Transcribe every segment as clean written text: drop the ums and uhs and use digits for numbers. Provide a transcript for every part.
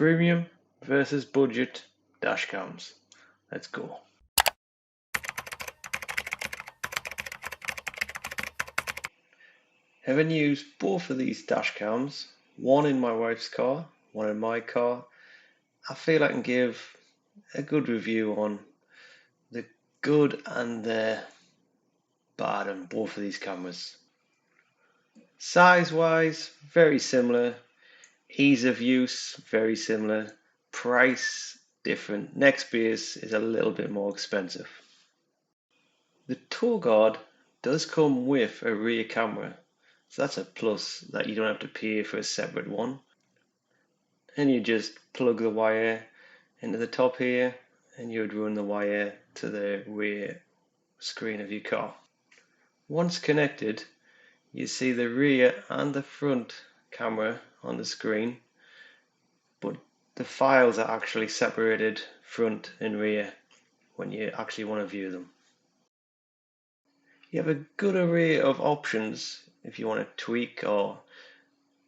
Premium versus budget dash cams. Let's go. Having used both of these dash cams, one in my wife's car, one in my car, I feel I can give a good review on the good and the bad on both of these cameras. Size wise, very similar. Ease of use, very similar. Price, different. Nextbase is a little bit more expensive. The Toguard does come with a rear camera, so that's a plus that you don't have to pay for a separate one. And you just plug the wire into the top here and you would run the wire to the rear screen of your car. Once connected, you see the rear and the front camera on the screen, but the files are actually separated front and rear when you actually want to view them. You have a good array of options if you want to tweak or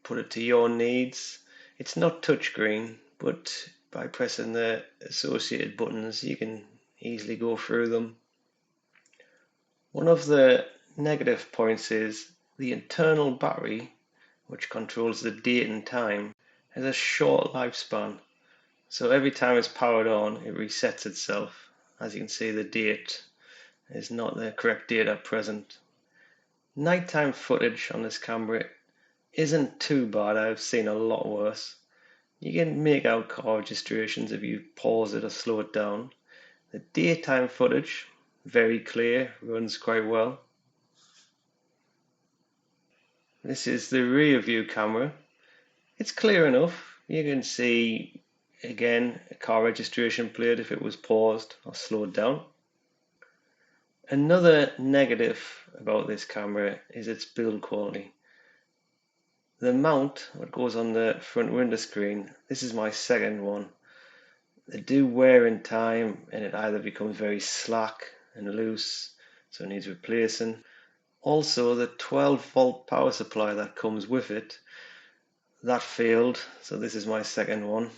put it to your needs. It's not touchscreen, but by pressing the associated buttons you can easily go through them. One of the negative points is the internal battery, which controls the date and time, has a short lifespan. So every time it's powered on, it resets itself. As you can see, the date is not the correct date at present. Nighttime footage on this camera isn't too bad. I've seen a lot worse. You can make out car registrations if you pause it or slow it down. The daytime footage, very clear, runs quite well. This is the rear view camera. It's clear enough. You can see again a car registration plate if it was paused or slowed down. Another negative about this camera is its build quality. The mount that goes on the front window screen, this is my second one. They do wear in time and it either becomes very slack and loose, so it needs replacing. Also, the 12-volt power supply that comes with it, that failed, so this is my second one.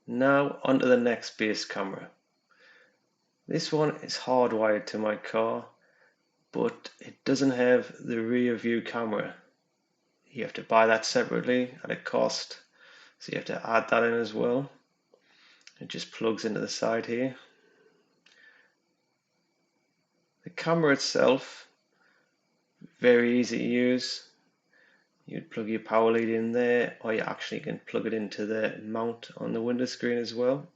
Now onto the Nextbase camera. This one is hardwired to my car, but it doesn't have the rear view camera. You have to buy that separately at a cost, so you have to add that in as well. It just plugs into the side here. The camera itself, very easy to use. You'd plug your power lead in there, or you actually can plug it into the mount on the window screen as well.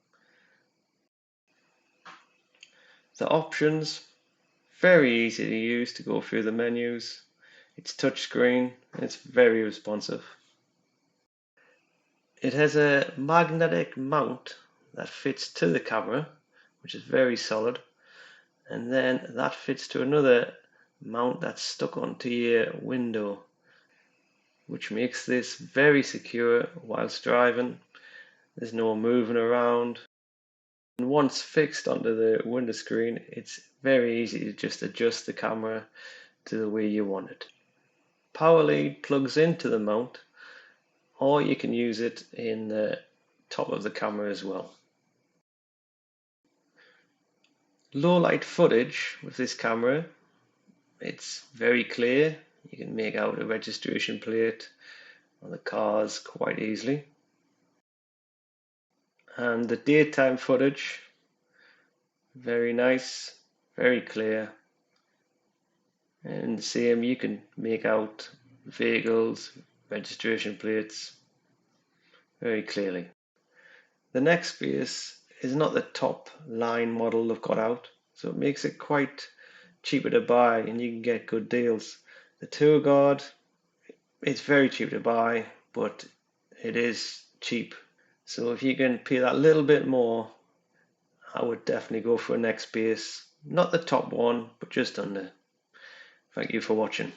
The options, very easy to use to go through the menus. It's touchscreen and it's very responsive. It has a magnetic mount that fits to the camera, which is very solid, and then that fits to another mount that's stuck onto your window, which makes this very secure whilst driving. There's no moving around. And once fixed onto the window screen, it's very easy to just adjust the camera to the way you want it. Power lead plugs into the mount, or you can use it in the top of the camera as well. Low light footage with this camera, it's very clear. You can make out a registration plate on the cars quite easily. And the daytime footage, very nice, very clear. And the same, you can make out vehicles, registration plates very clearly. The Nextbase is not the top line model they've got out, so it makes it quite cheaper to buy and you can get good deals. The Toguard, it's very cheap to buy, but it is cheap. So if you can pay that little bit more, I would definitely go for a Nextbase. Not the top one, but just under. Thank you for watching.